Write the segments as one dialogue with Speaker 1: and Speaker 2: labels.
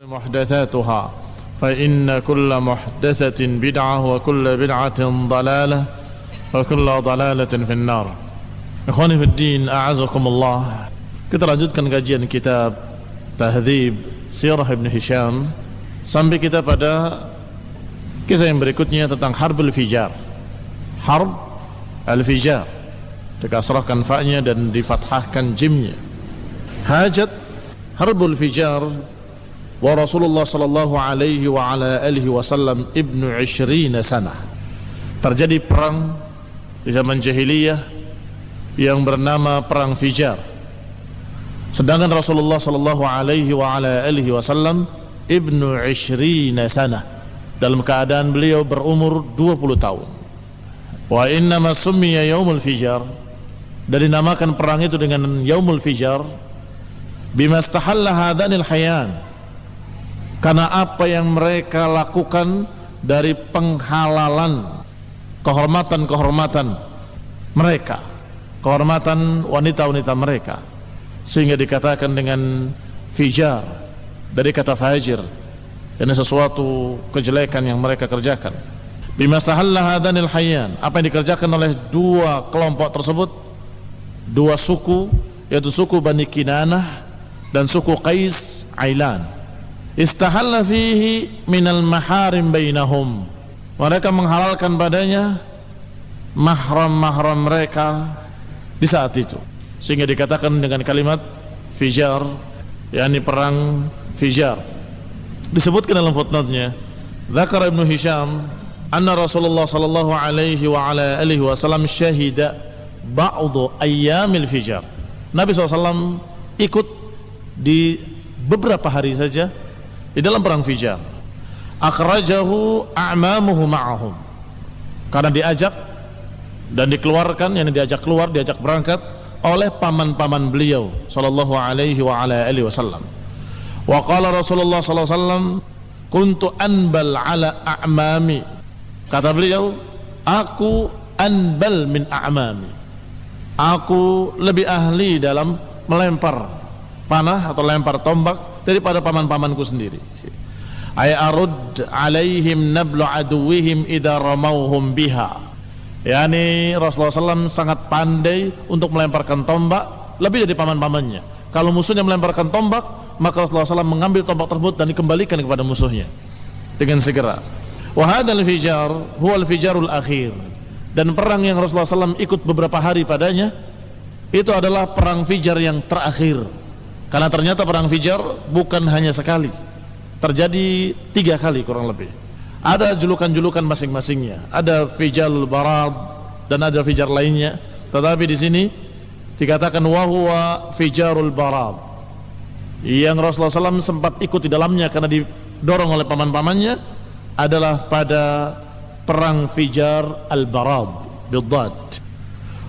Speaker 1: محدثاتها فإن كل محدثة بدعة وكل بدعة ضلالة وكل ضلالة في النار. Ikhwani fi din, a'azakumullah. Kita lanjutkan kajian kitab Tahdzib Sirah Ibn Hisham sampai kita pada kisah yang berikutnya tentang Harbul Fijar. Harb al-Fijar, dikasrahkan fa-nya dan difathahkan jimnya. Hajat Harbul Fijar wa Rasulullah sallallahu alaihi wa ala alihi wasallam ibnu 20 sanah. Terjadi perang di zaman jahiliyah yang bernama perang Fijar. Sedangkan Rasulullah sallallahu alaihi wa ala alihi wasallam ibnu 20 sanah, dalam keadaan beliau berumur 20 tahun. Wa innama summiya yaumul fijar, dan dinamakan perang itu dengan yaumul fijar bima istahalla hadanil hayan, karena apa yang mereka lakukan dari penghalalan kehormatan-kehormatan mereka, kehormatan wanita-wanita mereka, sehingga dikatakan dengan fijar dari kata fajir, ini sesuatu kejelekan yang mereka kerjakan. Bima istahalla hadanil hayyan, apa yang dikerjakan oleh dua kelompok tersebut, dua suku, yaitu suku Bani Kinanah dan suku Qais Ailan. Istahalla fihi minal maharim bainahum, mereka menghalalkan padanya mahram-mahram mereka di saat itu, sehingga dikatakan dengan kalimat fijar, yakni perang Fijar. Disebutkan dalam footnote-nya, Dzakara Ibnu Hisham anna Rasulullah sallallahu alaihi wa ala alihi wasallam syahida ba'du ayyamil Fijar. Nabi SAW ikut di beberapa hari saja di dalam perang Fijar. Akhrajahu a'mamuhu ma'ahum, karena diajak dan dikeluarkan, yang diajak keluar, diajak berangkat oleh paman-paman beliau sallallahu alaihi wa ala alihi wasallam. Wa qala Rasulullah sallallahu alaihi wasallam, kuntu anbal ala a'mami, kata beliau, aku anbal min a'mami, aku lebih ahli dalam melempar panah atau lempar tombak daripada paman-pamanku sendiri. Ay arud alaihim nablu aduwihim idza ramauhum biha, yakni Rasulullah SAW sangat pandai untuk melemparkan tombak lebih dari paman-pamannya. Kalau musuhnya melemparkan tombak, maka Rasulullah SAW mengambil tombak tersebut dan dikembalikan kepada musuhnya dengan segera. Wa hadzal fijar huwa al-fijarul akhir, dan perang yang Rasulullah SAW ikut beberapa hari padanya itu adalah perang Fijar yang terakhir. Karena ternyata perang Fijar bukan hanya sekali, terjadi 3 kali kurang lebih. Ada julukan-julukan masing-masingnya, ada Fijarul Barad dan ada Fijar lainnya. Tetapi di sini dikatakan wahwa Fijarul Barad, yang Rasulullah SAW sempat ikut di dalamnya karena didorong oleh paman-pamannya, adalah pada perang Fijar Al-Barad Biddad.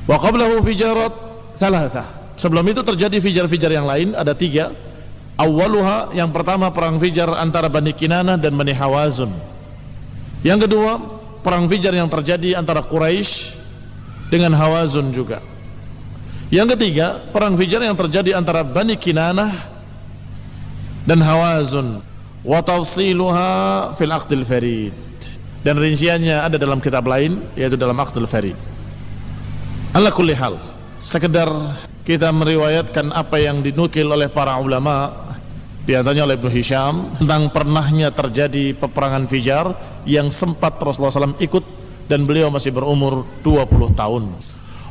Speaker 1: Wa qablahu Fijarat thalathah, sebelum itu terjadi Fijar-Fijar yang lain, ada 3. Awwaluha, yang pertama perang Fijar antara Bani Kinanah dan Bani Hawazun. Yang kedua perang Fijar yang terjadi antara Quraisy dengan Hawazun juga. Yang ketiga perang Fijar yang terjadi antara Bani Kinanah dan Hawazun. Wa tafsiluha fil Aqdil Farid, dan rinciannya ada dalam kitab lain, yaitu dalam Aqdul Farid. Ala kulli hal, sekedar kita meriwayatkan apa yang dinukil oleh para ulama, di antaranya oleh Ibnu Hisham, tentang pernahnya terjadi peperangan Fijar yang sempat Rasulullah SAW ikut dan beliau masih berumur 20 tahun.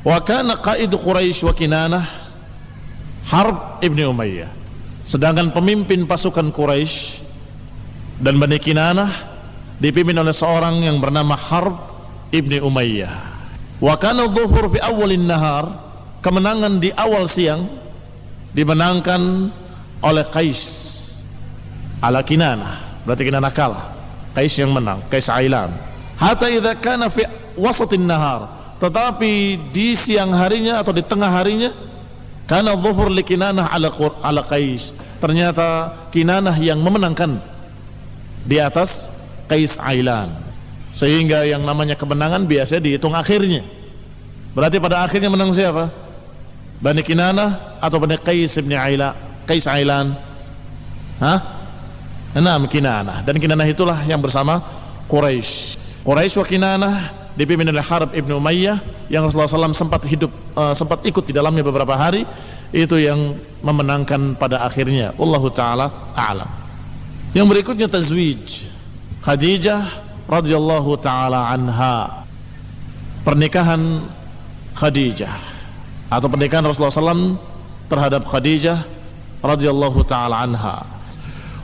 Speaker 1: Wa kana qaidu Quraisy wa Kinanah Harb ibni Umayyah, sedangkan pemimpin pasukan Quraisy dan Bani Kinanah dipimpin oleh seorang yang bernama Harb ibni Umayyah. Wa kana dhuhur fi awwalin nahar, kemenangan di awal siang dimenangkan oleh Qais ala Kinanah, berarti Kinanah kalah, Qais yang menang, Qais Ailan. Hatta idza kana fi wasatin nahar, tetapi di siang harinya atau di tengah harinya, kana dhufur li Kinanah ala Qais, ternyata Kinanah yang memenangkan di atas Qais Ailan, sehingga yang namanya kemenangan biasanya dihitung akhirnya. Berarti pada akhirnya menang siapa? Bani Kinanah atau Bani Qais bin Ailan? Qais Ailan? Hah? Enam Kinanah, dan Kinanah itulah yang bersama Quraisy. Quraisy wa Kinanah dipimpin oleh Harb ibn Umayyah yang Rasulullah SAW sempat ikut di dalamnya beberapa hari. Itu yang memenangkan pada akhirnya. Wallahu taala a'lam. Yang berikutnya tazwij Khadijah radhiyallahu taala anha. Pernikahan Khadijah atau pernikahan Rasulullah SAW terhadap Khadijah radhiyallahu taala anha.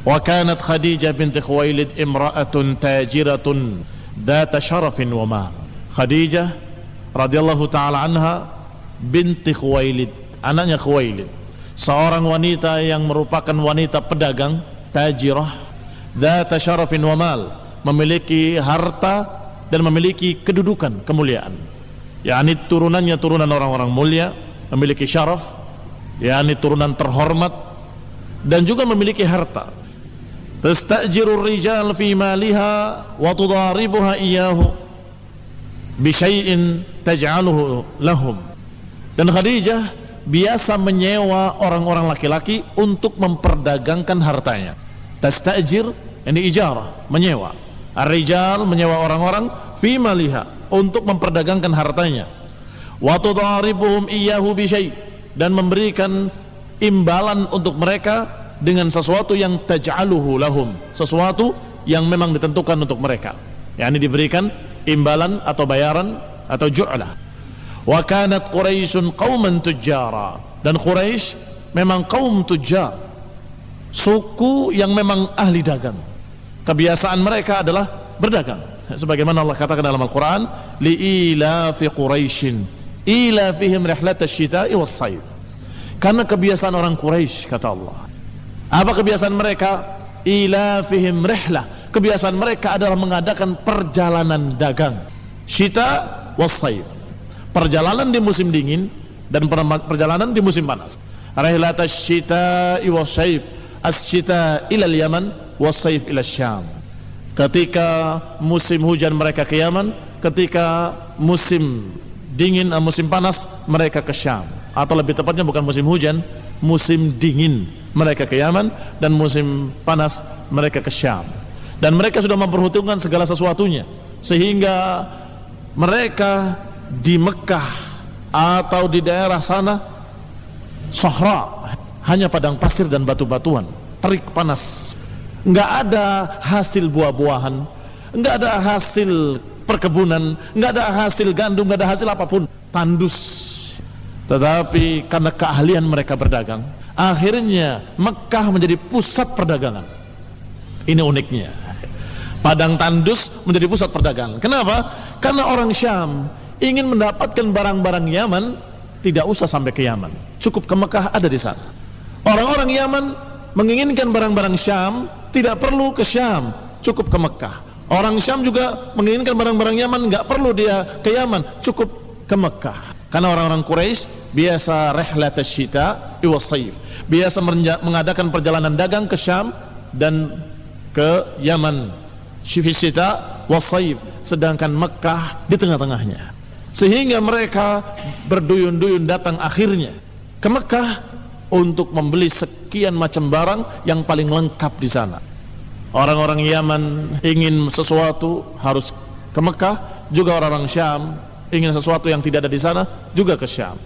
Speaker 1: Wa kanat Khadijah binti Khuwailid imra'atun tajiratun data syarafin wa mal. Khadijah radhiyallahu taala anha binti Khuwailid, anaknya Khuwailid, seorang wanita yang merupakan wanita pedagang, tajirah, data syarafin wa mal, memiliki harta dan memiliki kedudukan, kemuliaan. yakni turunannya turunan orang-orang mulia, memiliki syaraf, yakni turunan terhormat, dan juga memiliki harta. Tastajirur rijal fi maliha wa tudaribuha iyyahu bi syai'in taj'aluhu lahum. Dan Khadijah biasa menyewa orang-orang laki-laki untuk memperdagangkan hartanya. Tastajir ini ijarah, menyewa. Ar-rijal menyewa orang-orang fi maliha untuk memperdagangkan hartanya. Wa tudaribuhum iyyahu bi syai', dan memberikan imbalan untuk mereka dengan sesuatu yang taj'aluhu lahum, sesuatu yang memang ditentukan untuk mereka, yakni diberikan imbalan atau bayaran atau ju'lah. Wa kanat Quraisyun qauman tujjara, dan Quraisy memang kaum tujjar, suku yang memang ahli dagang. Kebiasaan mereka adalah berdagang, sebagaimana Allah katakan dalam Al-Quran, li'ilafi Quraisyin ilafihim rihlatash shita'i was-sayf. Karena kebiasaan orang Quraisy, kata Allah. Apa kebiasaan mereka? Ilafihim rihlah, kebiasaan mereka adalah mengadakan perjalanan dagang, syita was-sayf, perjalanan di musim dingin dan perjalanan di musim panas. Rihlatash shita'i was-sayf, as-syita ila al-Yaman was-sayf ila Syam. Ketika musim hujan mereka ke Yaman, ketika musim dingin, musim panas mereka ke Syam. Atau lebih tepatnya bukan musim hujan, musim dingin mereka ke Yaman, dan musim panas mereka ke Syam. Dan mereka sudah memperhitungkan segala sesuatunya, sehingga mereka di Mekah atau di daerah sana sahra, hanya padang pasir dan batu-batuan, terik panas, nggak ada hasil buah-buahan, nggak ada hasil perkebunan, nggak ada hasil gandum, nggak ada hasil apapun, tandus. Tetapi karena keahlian mereka berdagang, akhirnya Mekah menjadi pusat perdagangan. Ini uniknya, padang tandus menjadi pusat perdagangan. Kenapa? Karena orang Syam ingin mendapatkan barang-barang Yaman, tidak usah sampai ke Yaman, cukup ke Mekah, ada di sana. Orang-orang Yaman menginginkan barang-barang Syam, tidak perlu ke Syam, cukup ke Mekah. Orang Syam juga menginginkan barang-barang Yaman, nggak perlu dia ke Yaman, cukup ke Mekah. Karena orang-orang Quraisy biasa rihlatash syita was-sayf, biasa mengadakan perjalanan dagang ke Syam dan ke Yaman, syita was-sayf, sedangkan Mekah di tengah-tengahnya. Sehingga mereka berduyun-duyun datang akhirnya ke Mekah untuk membeli sekian macam barang yang paling lengkap di sana. Orang-orang Yaman ingin sesuatu harus ke Mekah, juga orang-orang Syam ingin sesuatu yang tidak ada di sana juga ke Syam,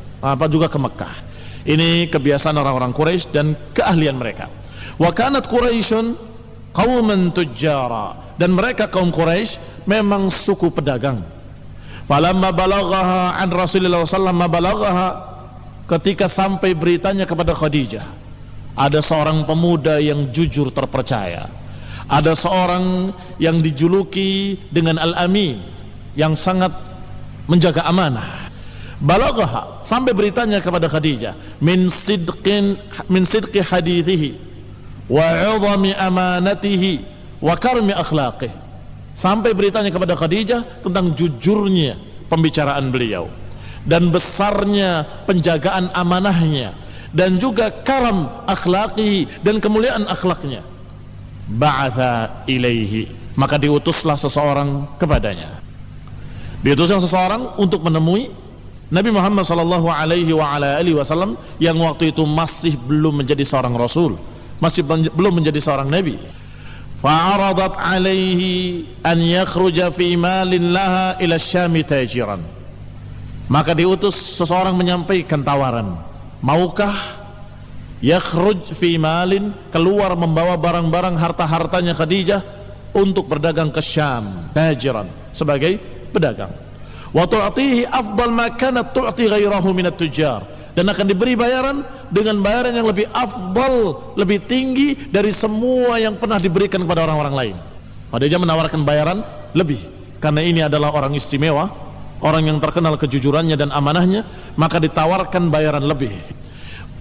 Speaker 1: juga ke Mekah. Ini kebiasaan orang-orang Quraisy dan keahlian mereka. Wa kanat Quraisyun qauman tujjara, dan mereka kaum Quraisy memang suku pedagang. Falamma balaghaha an Rasulullah sallallahu alaihi wasallam balaghaha, ketika sampai beritanya kepada Khadijah, ada seorang pemuda yang jujur terpercaya, ada seorang yang dijuluki dengan Al-Amin, yang sangat menjaga amanah. Balaghaha, sampai beritanya kepada Khadijah, min sidqi hadithihi wa 'idhami amanatihi wa karmi akhlaqihi. Sampai beritanya kepada Khadijah tentang jujurnya pembicaraan beliau dan besarnya penjagaan amanahnya, dan juga karam akhlaqihi, dan kemuliaan akhlaknya. Ba'atha ilaihi, maka diutuslah seseorang kepadanya. Diutuslah seseorang untuk menemui Nabi Muhammad sallallahu alaihi wasallam yang waktu itu masih belum menjadi seorang rasul, masih belum menjadi seorang nabi. fa'aradat alaihi an yakhruja fi malin laha ila syami tajiran. Maka diutus seseorang menyampaikan tawaran, maukah yakhruj fi malin, keluar membawa barang-barang harta-hartanya Khadijah untuk berdagang ke Syam, tajiran, sebagai pedagang. Wa tu'tihi afdal ma kanat tu'ti ghairahu minat tujar, dan akan diberi bayaran dengan bayaran yang lebih afdal, lebih tinggi dari semua yang pernah diberikan kepada orang-orang lain. Khadijah menawarkan bayaran lebih karena ini adalah orang istimewa, orang yang terkenal kejujurannya dan amanahnya, maka ditawarkan bayaran lebih.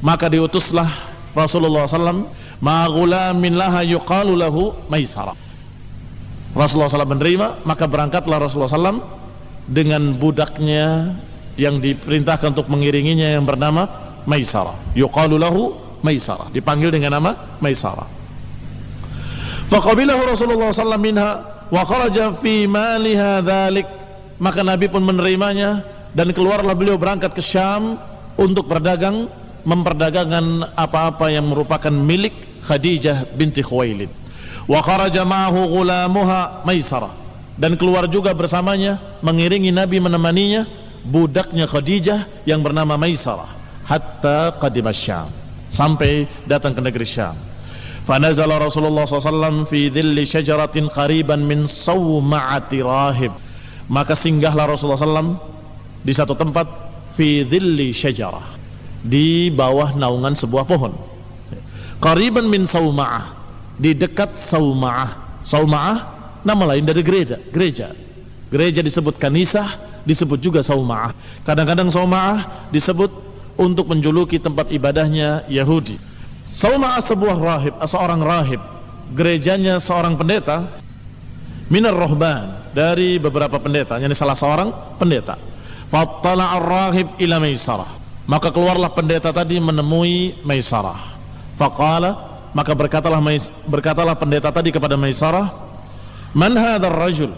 Speaker 1: Maka diutuslah Rasulullah SAW, ma ghulamin laha yuqalu lahu Maisarah. Rasulullah SAW menerima, maka berangkatlah Rasulullah SAW dengan budaknya yang diperintahkan untuk mengiringinya yang bernama Maisarah. Yuqalu lahu Maisarah, dipanggil dengan nama Maisarah. Faqabilahu Rasulullah SAW minha wa kharaja fi maliha dhalik. Maka Nabi pun menerimanya dan keluarlah beliau berangkat ke Syam untuk berdagang, memperdagangkan apa-apa yang merupakan milik Khadijah binti Khuwailid. Wa kharaja ma'ahu ghulamuha Maisarah, dan keluar juga bersamanya, mengiringi Nabi, menemaninya budaknya Khadijah yang bernama Maisarah, hatta qadima Syam, sampai datang ke negeri Syam. Fanazala Rasulullah SAW fi dhilli syajaratin qariban min sawma'ati rahib. Maka singgahlah Rasulullah SAW di satu tempat, fi dhilli syajarah, di bawah naungan sebuah pohon. Qariban min sawma'ah, di dekat Sawma'ah. Sawma'ah nama lain dari gereja disebut kanisah, disebut juga Sawma'ah. Kadang-kadang Sawma'ah disebut untuk menjuluki tempat ibadahnya Yahudi. Sawma'ah sebuah rahib, seorang rahib, gerejanya seorang pendeta, minar rohban, dari beberapa pendeta, yakni salah seorang pendeta. Fattala ar-rahib ila Maisarah, maka keluarlah pendeta tadi menemui Maisarah. Faqala, maka berkatalah pendeta tadi kepada Maisarah, man hadzal rajul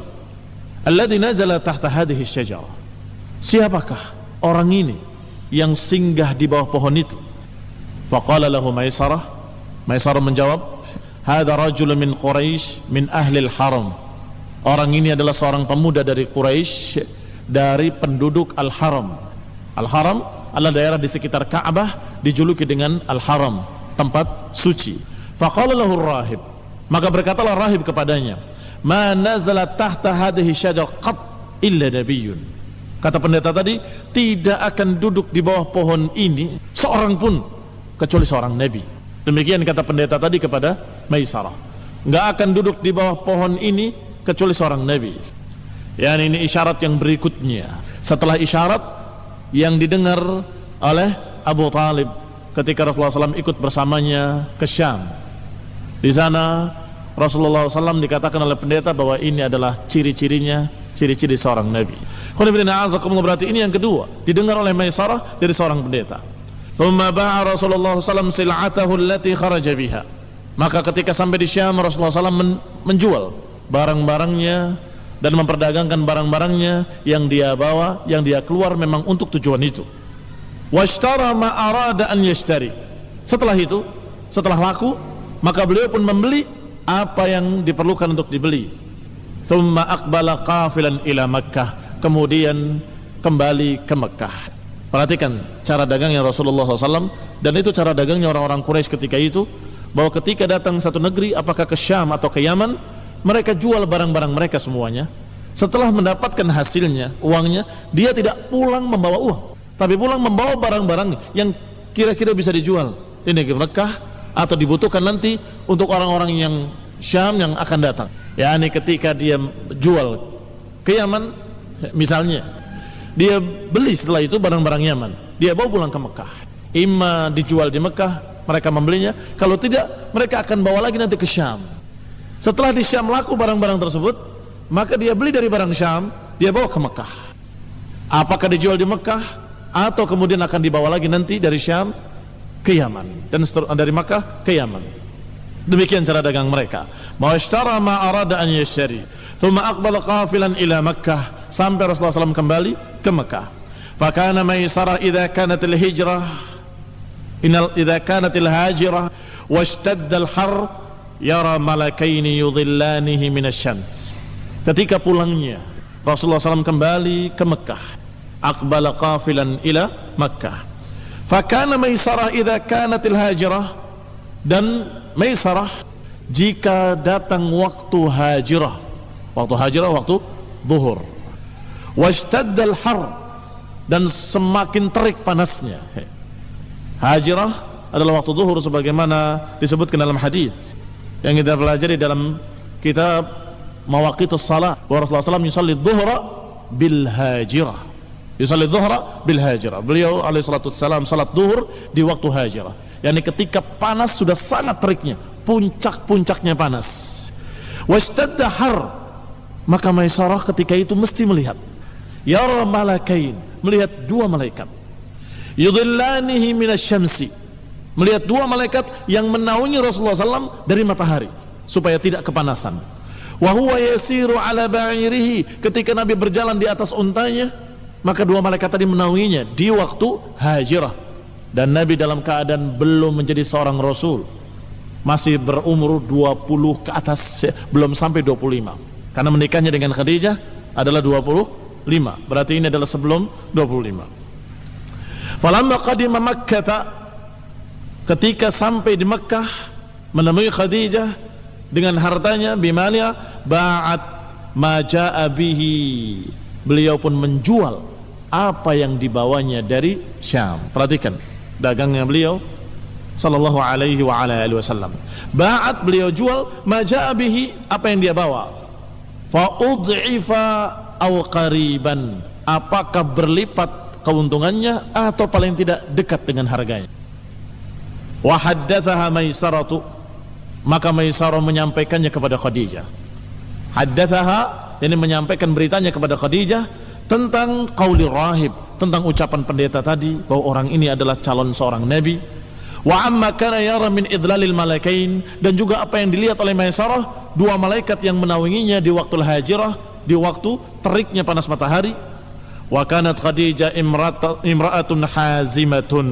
Speaker 1: alladhi nazala tahta hadhihi syajarah, siapakah orang ini yang singgah di bawah pohon itu? Faqala lahu Maisarah, Maisarah menjawab, hadza rajulun min Quraisy min ahli al-haram, orang ini adalah seorang pemuda dari Quraisy, dari penduduk Al-Haram. Al-Haram adalah daerah di sekitar Ka'bah, dijuluki dengan Al-Haram, tempat suci. Faqala lahu rahib, maka berkatalah rahib kepadanya, ma nazala tahta hadhihi syajar qat illa nabiyyun. Kata pendeta tadi, tidak akan duduk di bawah pohon ini seorang pun kecuali seorang nabi. Demikian kata pendeta tadi kepada Maisarah, enggak akan duduk di bawah pohon ini kecuali seorang nabi. Ya, ini isyarat yang berikutnya setelah isyarat yang didengar oleh Abu Talib ketika Rasulullah SAW ikut bersamanya ke Syam. Di sana Rasulullah SAW dikatakan oleh pendeta bahwa ini adalah ciri-cirinya, ciri-ciri seorang nabi. Berarti ini yang kedua didengar oleh Maisarah dari seorang pendeta. Thumma ba'a Rasulullah SAW sil'atahu allati kharaja biha. Maka ketika sampai di Syam, Rasulullah SAW menjual barang-barangnya dan memperdagangkan barang-barangnya yang dia bawa, yang dia keluar memang untuk tujuan itu. Washtara ma arada an yashtari. Setelah itu, setelah laku, maka beliau pun membeli apa yang diperlukan untuk dibeli. Thumma aqbala qafilan ila Makkah, kemudian kembali ke Mekah. Perhatikan cara dagangnya Rasulullah SAW, dan itu cara dagangnya orang-orang Quraisy ketika itu, bahwa ketika datang satu negeri, apakah ke Syam atau ke Yaman, mereka jual barang-barang mereka semuanya. Setelah mendapatkan hasilnya, uangnya, dia tidak pulang membawa uang, tapi pulang membawa barang-barang yang kira-kira bisa dijual di negeri Mekah atau dibutuhkan nanti untuk orang-orang yang Syam yang akan datang. Yani ketika dia jual ke Yaman misalnya, dia beli setelah itu barang-barang Yaman, dia bawa pulang ke Mekah. Imma dijual di Mekah, mereka membelinya, kalau tidak mereka akan bawa lagi nanti ke Syam. Setelah di Syam laku barang-barang tersebut, maka dia beli dari barang Syam, dia bawa ke Mekah. Apakah dijual di Mekah atau kemudian akan dibawa lagi nanti dari Syam ke Yaman, dan dari Mekah ke Yaman. Demikian cara dagang mereka. Ma'ashtara ma arada an yashtari, thumma aqbala qafilan ila Makkah, sampai Rasulullah SAW kembali ke Mekah. Fakana Maisarah idza kanat al-hijrah idza kanat al-hajirah washtadda al-har yara malakaini yudhillanihi minasyams. Ketika pulangnya Rasulullah SAW kembali ke Mekah, aqbala qafilan ila Makkah. Fakana Maisarah idza kanatil hajirah, dan Maisarah jika datang waktu hajirah, waktu zuhur, washtaddal har, dan semakin terik panasnya. Hajirah adalah waktu zuhur sebagaimana disebutkan dalam hadis yang kita pelajari dalam kitab Mawaqitus Shalah, wa Rasulullah SAW yusalli dhuhra bil hajirah, yusalli dhuhra bil hajirah. Beliau alaihi salatu wassalam salat zuhur di waktu hajirah, yakni ketika panas sudah sangat teriknya, puncak-puncaknya panas. Washtadda har, maka Maisarah ketika itu mesti melihat yara malakain, melihat dua malaikat, yudhillanihi minasyamsi, melihat dua malaikat yang menaungi Rasulullah SAW dari matahari supaya tidak kepanasan. Wa huwa yasiru ala ba'irihi, ketika Nabi berjalan di atas untanya, maka dua malaikat tadi menaunginya di waktu hajirah. Dan Nabi dalam keadaan belum menjadi seorang Rasul, masih berumur 20 ke atas, belum sampai 25, karena menikahnya dengan Khadijah adalah 25, berarti ini adalah sebelum 25. Falamma qadima Makkah, ketika sampai di Makkah menemui Khadijah dengan hartanya, bimania ba'at ma ja'a bihi, beliau pun menjual apa yang dibawanya dari Syam. Perhatikan dagangnya beliau sallallahu alaihi wa ala alihi wasallam. Ba'at, beliau jual ma ja'a bihi, apa yang dia bawa. Fa ud'ifa aw qariban, apakah berlipat keuntungannya atau paling tidak dekat dengan harganya. Wa haddatsaha Maisaratu, maka Maisarah menyampaikannya kepada Khadijah. Haddatsaha, yani menyampaikan beritanya kepada Khadijah tentang qauli rahib, tentang ucapan pendeta tadi bahwa orang ini adalah calon seorang nabi. Wa amma kana yara min idlalil malakain, dan juga apa yang dilihat oleh Maisarah, dua malaikat yang menaunginya di waktu hajirah, di waktu teriknya panas matahari. Wa kanat Khadijah imra'atun hazimatun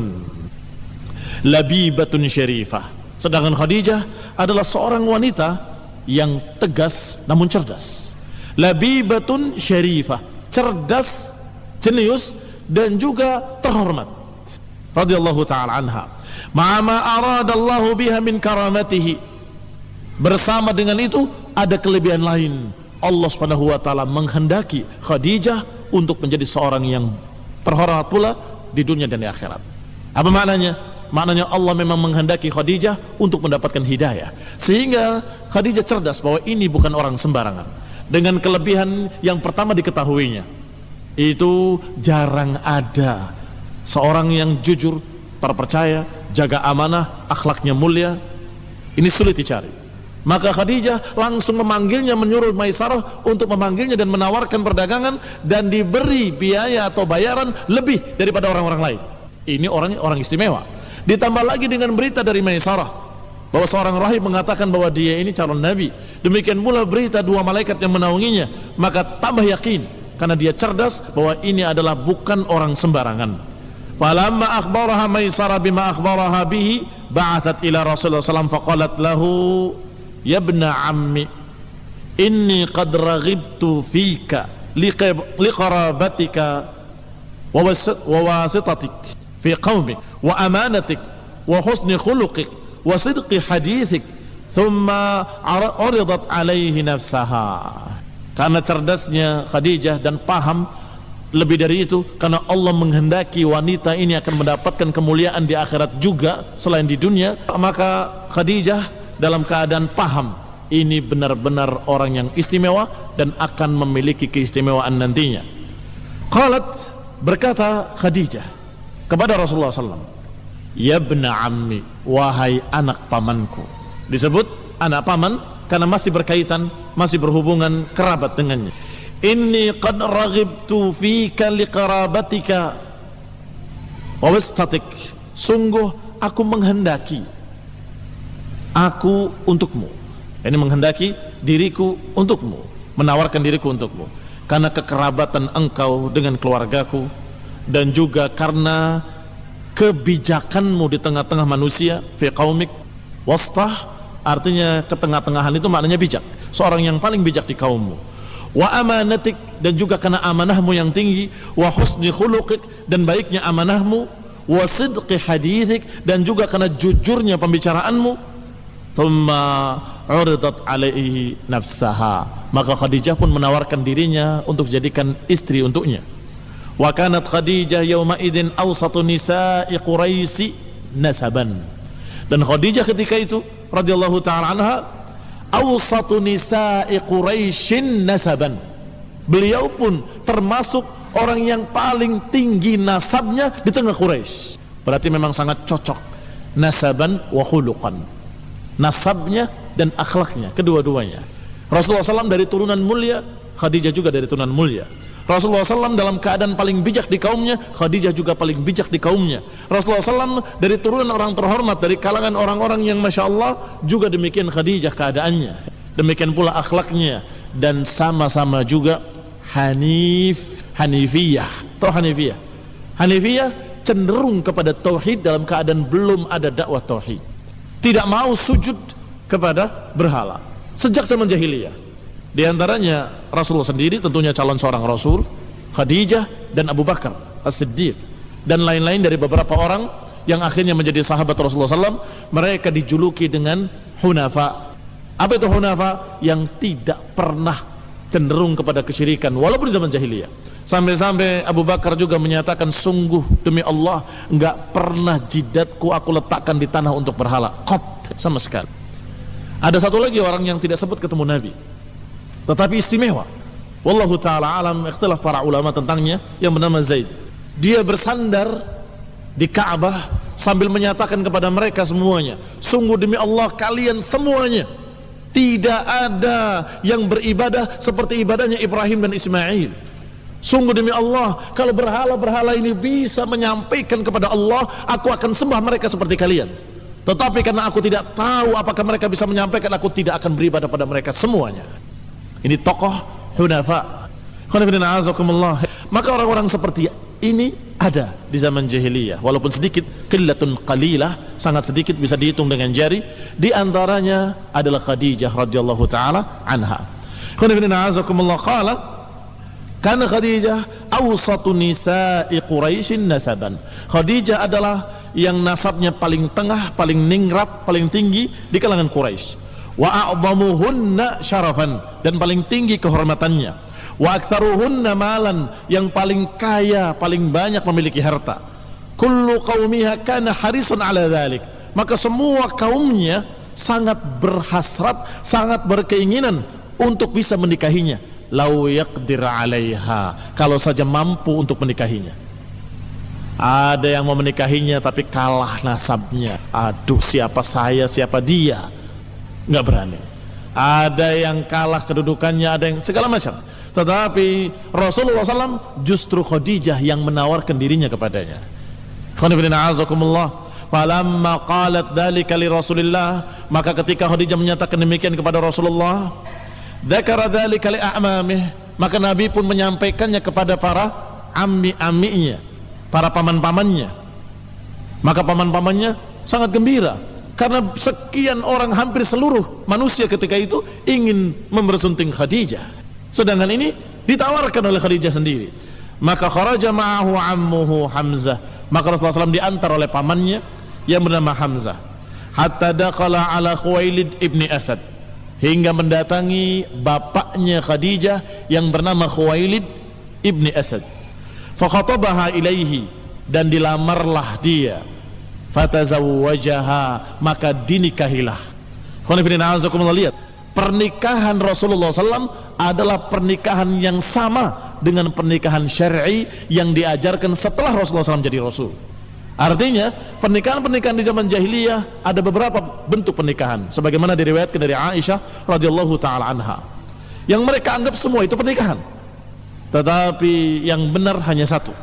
Speaker 1: labibatun syarifah, sedangkan Khadijah adalah seorang wanita yang tegas namun cerdas. Labibatun syarifah, cerdas, jenius, dan juga terhormat. Radhiyallahu ta'ala anha. Ma'ama aradallahu biha min karamatihi, bersama dengan itu ada kelebihan lain. Allah subhanahu wa ta'ala menghendaki Khadijah untuk menjadi seorang yang terhormat pula di dunia dan di akhirat. Apa maknanya? Maknanya Allah memang menghendaki Khadijah untuk mendapatkan hidayah, sehingga Khadijah cerdas bahwa ini bukan orang sembarangan. Dengan kelebihan yang pertama diketahuinya, itu jarang ada seorang yang jujur, terpercaya, jaga amanah, akhlaknya mulia. Ini sulit dicari. Maka Khadijah langsung memanggilnya, menyuruh Maisarah untuk memanggilnya dan menawarkan perdagangan, dan diberi biaya atau bayaran lebih daripada orang-orang lain. Ini orang istimewa. Ditambah lagi dengan berita dari Maisarah bahwa seorang rahib mengatakan bahwa dia ini calon nabi. Demikian pula berita dua malaikat yang menaunginya, maka tambah yakin karena dia cerdas bahwa ini adalah bukan orang sembarangan. Falamma akhbaraha Maisarah bima akhbaraha bihi, ba'athat ila Rasulullah sallallahu alaihi wasallam faqalat lahu ya ibna ammi inni qad raghibtu fika liqarabatika wa wasitatik fi qaumik wa amanatik wa husni khuluqik wa sidqi hadithik, thumma uridat alaihi nafsaha. Karena cerdasnya Khadijah dan paham lebih dari itu, karena Allah menghendaki wanita ini akan mendapatkan kemuliaan di akhirat juga selain di dunia, maka Khadijah dalam keadaan paham ini benar-benar orang yang istimewa dan akan memiliki keistimewaan nantinya. Qalat, berkata Khadijah kepada Rasulullah SAW, ya ibna ammi, wahai anak pamanku. Disebut anak paman karena masih berkaitan, masih berhubungan kerabat dengannya. Inni qad raghibtu fika liqarabatika wa wastatik, sungguh aku menghendaki aku untukmu, ini menghendaki diriku untukmu, menawarkan diriku untukmu karena kekerabatan engkau dengan keluargaku, dan juga karena kebijakanmu di tengah-tengah manusia, fi qaumik, wastah, Artinya ketengah-tengahan itu maknanya bijak, seorang yang paling bijak di kaummu. Wa amanatik, dan juga karena amanahmu yang tinggi. Wa husni khuluqik, dan baiknya amanahmu. Wa sidqi hadithik, dan juga karena jujurnya pembicaraanmu. Thumma uridat alaihi nafsaha, maka Khadijah pun menawarkan dirinya untuk jadikan istri untuknya. Wa kanat Khadijah yawma idzin awsatu nisa'i Quraisy nasaban, dan Khadijah ketika itu radhiyallahu ta'ala anha awsatu nisa'i Quraisyin nasaban, beliau pun termasuk orang yang paling tinggi nasabnya di tengah Quraisy. Berarti memang sangat cocok nasaban wa khuluqan, nasabnya dan akhlaknya, kedua-duanya. Rasulullah SAW dari turunan mulia, Khadijah juga dari turunan mulia. Rasulullah SAW dalam keadaan paling bijak di kaumnya, Khadijah juga paling bijak di kaumnya. Rasulullah SAW dari turunan orang terhormat, dari kalangan orang-orang yang Masya Allah, juga demikian Khadijah keadaannya, demikian pula akhlaknya, dan sama-sama juga Hanifiyah. Tahu Hanifiyah? Hanifiyah cenderung kepada tauhid dalam keadaan belum ada dakwah tauhid, tidak mau sujud kepada berhala sejak zaman jahiliyah. Di antaranya Rasulullah sendiri, tentunya calon seorang Rasul, Khadijah dan Abu Bakar As-Siddiq, dan lain-lain dari beberapa orang yang akhirnya menjadi sahabat Rasulullah SAW. Mereka dijuluki dengan Hunafa. Apa itu Hunafa? Yang tidak pernah cenderung kepada kesyirikan walaupun di zaman jahiliyah. Sampai-sampai Abu Bakar juga menyatakan, sungguh demi Allah, enggak pernah jidatku aku letakkan di tanah untuk berhala, qat, sama sekali. Ada satu lagi orang yang tidak sempat ketemu Nabi, tetapi istimewa, wallahu ta'ala alam, ikhtilaf para ulama tentangnya, yang bernama Zaid. Dia bersandar di Ka'bah sambil menyatakan kepada mereka semuanya, sungguh demi Allah, kalian semuanya tidak ada yang beribadah seperti ibadahnya Ibrahim dan Ismail. Sungguh demi Allah, kalau berhala-berhala ini bisa menyampaikan kepada Allah, aku akan sembah mereka seperti kalian. Tetapi karena aku tidak tahu apakah mereka bisa menyampaikan, aku tidak akan beribadah pada mereka semuanya. Ini tokoh Hunafa. Maka orang-orang seperti ini ada di zaman jahiliyah, walaupun sedikit, qillatun qalilah, sangat sedikit, bisa dihitung dengan jari. Di antaranya adalah Khadijah radhiyallahu taala anha. Qala karena Khadijah awsatu nisa'i Quraisyin nasaban, Khadijah adalah yang nasabnya paling tengah, paling ningrat, paling tinggi di kalangan Quraisy. Wa a'dhamuhunna syarafan, dan paling tinggi kehormatannya. Wa aktsaruhunna malan, yang paling kaya, paling banyak memiliki harta. Kullu qaumiha kana harisun ala dzalik, maka semua kaumnya sangat berhasrat, sangat berkeinginan untuk bisa menikahinya. Lau yaqdir 'alaiha, kalau saja mampu untuk menikahinya. Ada yang mau menikahinya tapi kalah nasabnya. Aduh, siapa saya, siapa dia, nggak berani. Ada yang kalah kedudukannya, ada yang segala macam. Tetapi Rasulullah SAW justru Khadijah yang menawarkan dirinya kepadanya. Falamma qalat dzalika li Rasulillah, maka ketika Khadijah menyatakan demikian kepada Rasulullah, dzakara dzalika li a'mamih, maka Nabi pun menyampaikannya kepada para ammi-amminya, para paman-pamannya. Maka paman-pamannya sangat gembira, karena sekian orang, hampir seluruh manusia ketika itu ingin membersunting Khadijah, sedangkan ini ditawarkan oleh Khadijah sendiri. Maka kharaja ma'ahu ammuhu Hamzah, maka Rasulullah SAW diantar oleh pamannya yang bernama Hamzah, hatta dakhala ala Khuwailid ibni Asad, hingga mendatangi bapaknya Khadijah yang bernama Khuwailid ibni Asad. Fakhatabaha ilaihi, dan dilamarlah dia. Fatazawwajaha, maka dinikahilah. Lihat, pernikahan Rasulullah SAW adalah pernikahan yang sama dengan pernikahan syar'i yang diajarkan setelah Rasulullah SAW jadi Rasul. Artinya pernikahan-pernikahan di zaman jahiliyah ada beberapa bentuk pernikahan, sebagaimana diriwayatkan dari Aisyah radhiyallahu taala anha, yang mereka anggap semua itu pernikahan, tetapi yang benar hanya satu.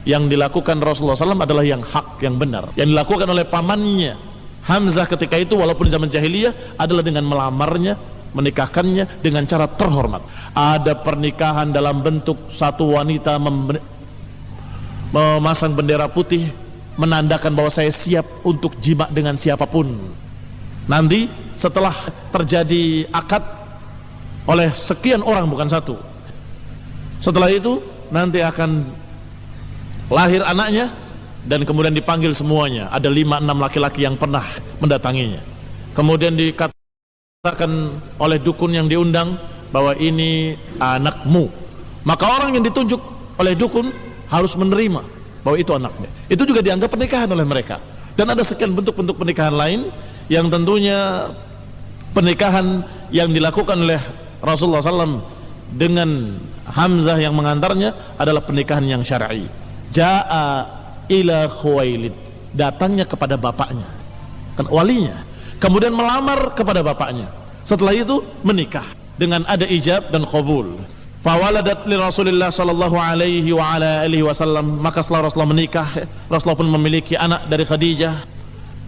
Speaker 1: Yang dilakukan Rasulullah SAW adalah yang hak, yang benar, yang dilakukan oleh pamannya Hamzah ketika itu, walaupun di zaman jahiliyah, adalah dengan melamarnya, menikahkannya dengan cara terhormat. Ada pernikahan dalam bentuk satu wanita memasang bendera putih, menandakan bahwa saya siap untuk jima dengan siapapun. Nanti setelah terjadi akad oleh sekian orang, bukan satu. Setelah itu nanti akan lahir anaknya dan kemudian dipanggil semuanya. Ada 5-6 laki-laki yang pernah mendatanginya. Kemudian dikatakan oleh dukun yang diundang bahwa ini anakmu. Maka orang yang ditunjuk oleh dukun harus menerima bahwa itu anaknya. Itu juga dianggap pernikahan oleh mereka. Dan ada sekian bentuk-bentuk pernikahan lain yang tentunya pernikahan yang dilakukan oleh Rasulullah SAW dengan Hamzah yang mengantarnya adalah pernikahan yang syar'i. Ja'a ila Khuwailid, datangnya kepada bapaknya, kan walinya, kemudian melamar kepada bapaknya. Setelah itu menikah dengan ada ijab dan qabul. Fawaladat li Rasulillah sallallahu alaihi wa ala alihi wasallam, maka setelah Rasulullah menikah, Rasulullah pun memiliki anak dari Khadijah.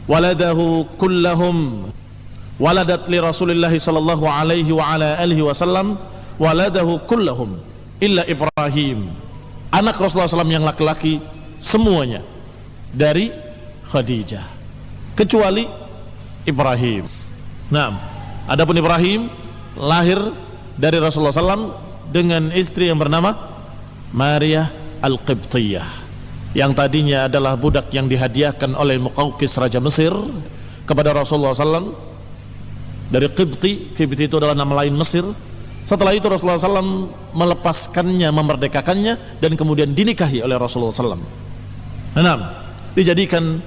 Speaker 1: Waladahu kullahum, waladat li Rasulillah sallallahu alaihi wa ala alihi wasallam waladahu kullahum illa Ibrahim. Anak Rasulullah SAW yang laki-laki semuanya dari Khadijah kecuali Ibrahim. Nah, adapun Ibrahim lahir dari Rasulullah SAW dengan istri yang bernama Maria Al-Qibtiyah, yang tadinya adalah budak yang dihadiahkan oleh Muqawqis Raja Mesir kepada Rasulullah SAW dari Qibti. Qibti itu adalah nama lain Mesir. Setelah itu Rasulullah SAW melepaskannya, memerdekakannya, dan kemudian dinikahi oleh Rasulullah SAW. Dijadikan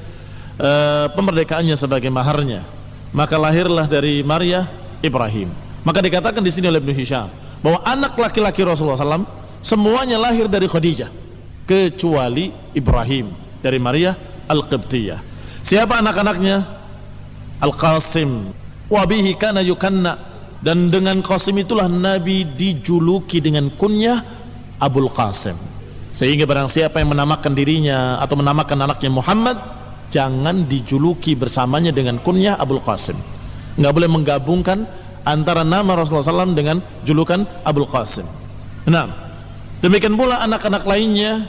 Speaker 1: pemerdekaannya sebagai maharnya. Maka lahirlah dari Maria Ibrahim. Maka dikatakan di sini oleh Ibnu Hisham bahwa anak laki-laki Rasulullah SAW semuanya lahir dari Khadijah kecuali Ibrahim dari Maria Al-Qibtiyah. Siapa anak-anaknya? Al-Qasim, wabihi kana yukanna, dan dengan Qasim itulah Nabi dijuluki dengan kunyah Abul Qasim. Sehingga barang siapa yang menamakan dirinya atau menamakan anaknya Muhammad, jangan dijuluki bersamanya dengan kunyah Abul Qasim. Nggak boleh menggabungkan antara nama Rasulullah SAW dengan julukan Abul Qasim. Nah, demikian pula anak-anak lainnya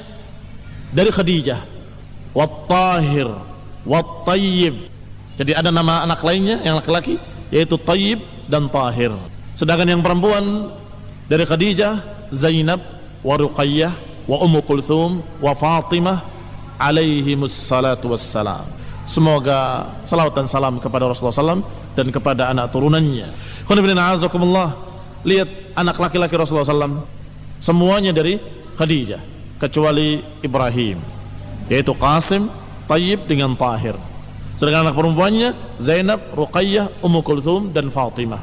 Speaker 1: dari Khadijah, Wat-Tahir, Wat-Tayyib. Jadi ada nama anak lainnya yang laki-laki yaitu Tayyib dan Tahir. Sedangkan yang perempuan dari Khadijah, Zainab, wa Ruqayyah, wa Ummu Kulthum, wa Fatimah alaihimus salatu wassalam. Semoga salawat dan salam kepada Rasulullah SAW dan kepada anak turunannya. Lihat anak laki-laki Rasulullah SAW semuanya dari Khadijah kecuali Ibrahim, yaitu Qasim, Tayyib dengan Tahir. Sedangkan anak perempuannya Zainab, Ruqayyah, Ummu Kulthum dan Fatimah.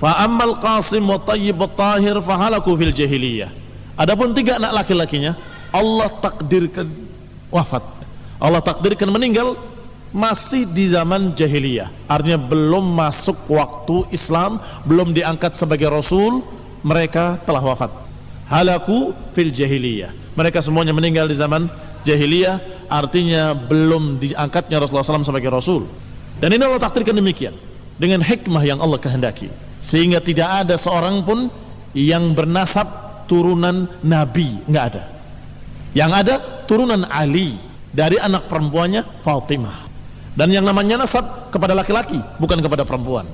Speaker 1: Fa ammal Qasim wa Tayyib wa Tahir fahalaku fil jahiliyah. Adapun 3 anak laki-lakinya Allah takdirkan wafat, Allah takdirkan meninggal masih di zaman jahiliyah. Artinya belum masuk waktu Islam, belum diangkat sebagai Rasul, mereka telah wafat. Halaku fil jahiliyah, mereka semuanya meninggal di zaman jahiliyah, artinya belum diangkatnya Rasulullah SAW sebagai Rasul. Dan ini Allah takdirkan demikian dengan hikmah yang Allah kehendaki, sehingga tidak ada seorang pun yang bernasab turunan Nabi, nggak ada. Yang ada turunan Ali dari anak perempuannya Fatimah. Dan yang namanya nasab kepada laki-laki, bukan kepada perempuan.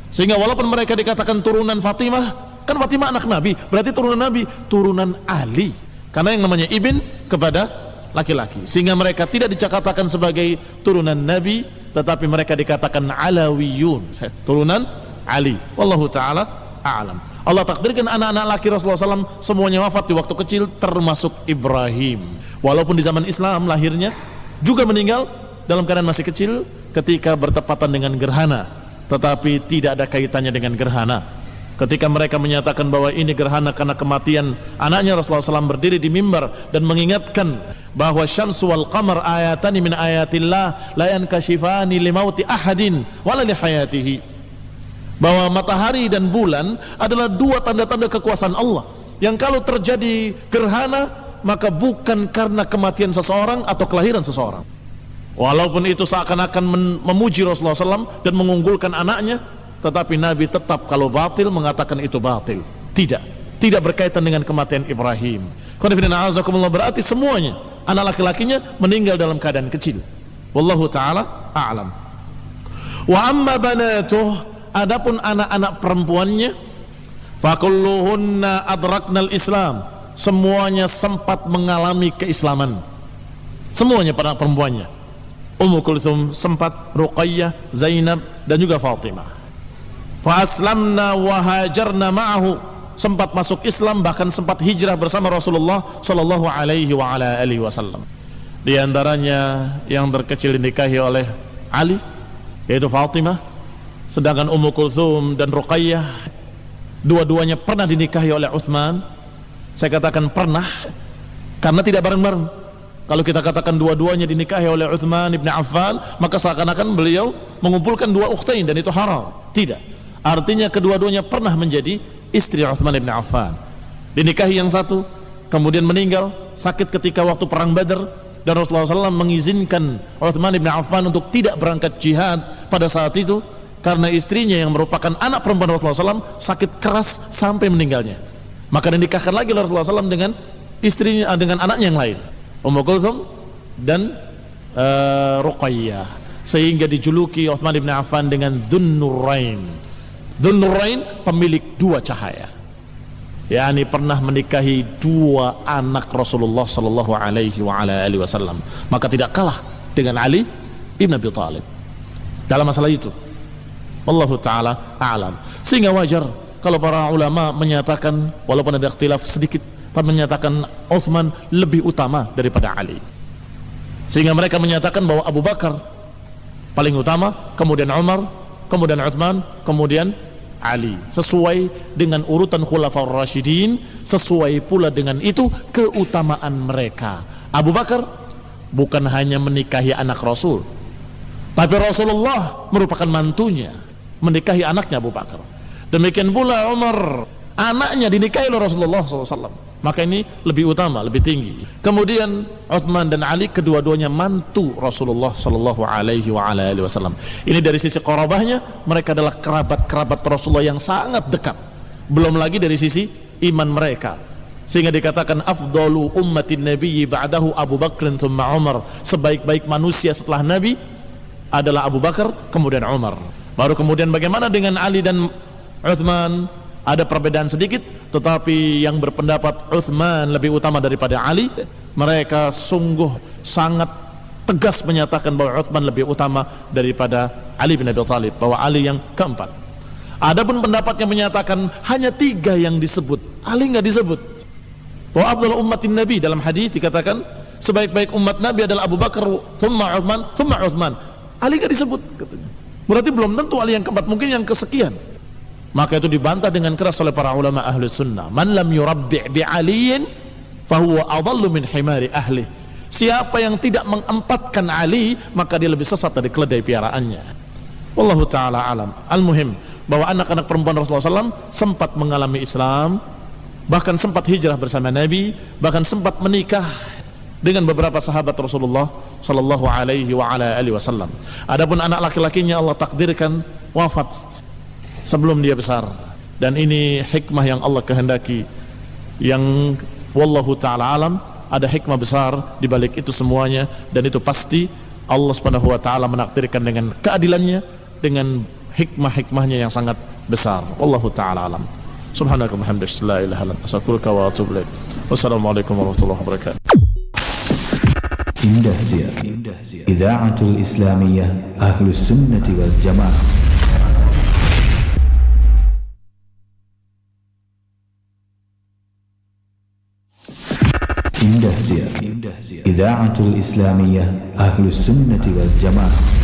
Speaker 1: Sehingga walaupun mereka dikatakan turunan Fatimah, kan Fatimah anak Nabi, berarti turunan Nabi, turunan Ali. Karena yang namanya ibn kepada laki-laki, sehingga mereka tidak dikatakan sebagai turunan Nabi, tetapi mereka dikatakan Alawiyun, turunan Ali. Wallahu ta'ala a'lam. Allah takdirkan anak-anak laki Rasulullah SAW semuanya wafat di waktu kecil, termasuk Ibrahim. Walaupun di zaman Islam lahirnya juga meninggal dalam keadaan masih kecil ketika bertepatan dengan gerhana, tetapi tidak ada kaitannya dengan gerhana. Ketika mereka menyatakan bahwa ini gerhana karena kematian anaknya, Rasulullah SAW berdiri di mimbar dan mengingatkan bahwa syamsu wal qamar ayatani min ayatillah la yankashifani limauti ahadin wala lihayatihi, bahwa matahari dan bulan adalah 2 tanda-tanda kekuasaan Allah yang kalau terjadi gerhana maka bukan karena kematian seseorang atau kelahiran seseorang. Walaupun itu seakan-akan memuji Rasulullah SAW dan mengunggulkan anaknya, tetapi Nabi tetap kalau batil mengatakan itu batil. Tidak berkaitan dengan kematian Ibrahim. Berarti semuanya anak laki-lakinya meninggal dalam keadaan kecil. Wallahu ta'ala a'lam. Wa amma banatuh, Adapun anak-anak perempuannya, fakulluhunna adraknal Islam, semuanya sempat mengalami keislaman. Semuanya para perempuannya. Ummu Kulthum sempat, Ruqayyah, Zainab, dan juga Fatimah. Fa aslamna wa hajarna ma'ahu, sempat masuk Islam, bahkan sempat hijrah bersama Rasulullah sallallahu alaihi wa ala alihi wasallam. Di antaranya yang terkecil dinikahi oleh Ali, yaitu Fatimah, sedangkan Ummu Kulthum dan Ruqayyah dua-duanya pernah dinikahi oleh Utsman. Saya katakan pernah karena tidak bareng-bareng. Kalau kita katakan dua-duanya dinikahi oleh Utsman ibn Affan, maka seakan-akan beliau mengumpulkan dua ukhtain dan itu haram. Tidak. Artinya kedua-duanya pernah menjadi istri Utsman ibn Affan. Dinikahi yang satu, kemudian meninggal sakit ketika waktu perang Badar, dan Rasulullah SAW mengizinkan Utsman ibn Affan untuk tidak berangkat jihad pada saat itu karena istrinya yang merupakan anak perempuan Rasulullah SAW sakit keras sampai meninggalnya. Maka dinikahkan lagi oleh Rasulullah SAW dengan istrinya, dengan anaknya yang lain, Ummu Kulthum dan Ruqayyah, sehingga dijuluki Utsman ibn Affan dengan Dzun-Nurain. Dzun-Nurain, pemilik dua cahaya, yakni pernah menikahi dua anak Rasulullah sallallahu alaihi wa ala alihi wasallam. Maka tidak kalah dengan Ali ibn Abi Thalib dalam masalah itu. Wallahu taala a'lam. Sehingga wajar kalau para ulama menyatakan, walaupun ada ikhtilaf sedikit, tapi menyatakan Utsman lebih utama daripada Ali. Sehingga mereka menyatakan bahwa Abu Bakar paling utama, kemudian Umar, kemudian Utsman, kemudian Ali, sesuai dengan urutan Khulafaur Rasyidin, sesuai pula dengan itu keutamaan mereka. Abu Bakar bukan hanya menikahi anak Rasul, tapi Rasulullah merupakan mantunya, menikahi anaknya Abu Bakar. Demikian pula Umar, anaknya dinikahi oleh Rasulullah SAW. Maka ini lebih utama, lebih tinggi. Kemudian Utsman dan Ali, kedua-duanya mantu Rasulullah sallallahu alaihi wa ala alihi wasallam. Ini dari sisi qarabahnya, mereka adalah kerabat-kerabat Rasulullah yang sangat dekat. Belum lagi dari sisi iman mereka. Sehingga dikatakan afdalu ummatin nabiyyi ba'dahu Abu Bakr thumma Umar. Sebaik-baik manusia setelah Nabi adalah Abu Bakar, kemudian Umar. Baru kemudian bagaimana dengan Ali dan Utsman? Ada perbedaan sedikit, tetapi yang berpendapat Utsman lebih utama daripada Ali, mereka sungguh sangat tegas menyatakan bahwa Utsman lebih utama daripada Ali bin Abi Thalib, bahwa Ali yang keempat. Adapun pendapat yang menyatakan hanya tiga yang disebut, Ali nggak disebut. Wa afdhalu ummatin Nabi, dalam hadis dikatakan sebaik-baik umat Nabi adalah Abu Bakar, thumma Utsman, thumma Utsman. Ali nggak disebut katanya. Berarti belum tentu Ali yang keempat, mungkin yang kesekian. Maka itu dibantah dengan keras oleh para ulama ahli sunnah. Man lam yurabbi' bi aliyin fahuwa adallu min himari ahli. Siapa yang tidak mengempatkan Ali, maka dia lebih sesat dari keledai piaraannya. Wallahu ta'ala alam. Al-muhim, bahwa anak-anak perempuan Rasulullah SAW sempat mengalami Islam, bahkan sempat hijrah bersama Nabi, bahkan sempat menikah dengan beberapa sahabat Rasulullah sallallahu alaihi wa ala alihi wasallam. Adapun anak laki-lakinya Allah takdirkan wafat sebelum dia besar, dan ini hikmah yang Allah kehendaki, yang wallahu ta'ala alam, ada hikmah besar di balik itu semuanya, dan itu pasti Allah subhanahu wa ta'ala menakdirkan dengan keadilannya, dengan hikmah-hikmahnya yang sangat besar. Wallahu ta'ala alam. Subhanaka wa bihamdika la ilaha illa anta astaghfiruka wa atubu ilaik. Wassalamualaikum warahmatullahi wabarakatuh.
Speaker 2: Indah Zia, Idha'atul Islamiyah Ahlus Sunnati wal Jamaah. Indah Zia, Idha'atul Islamiyah Ahlus Sunnati wal Jamaah.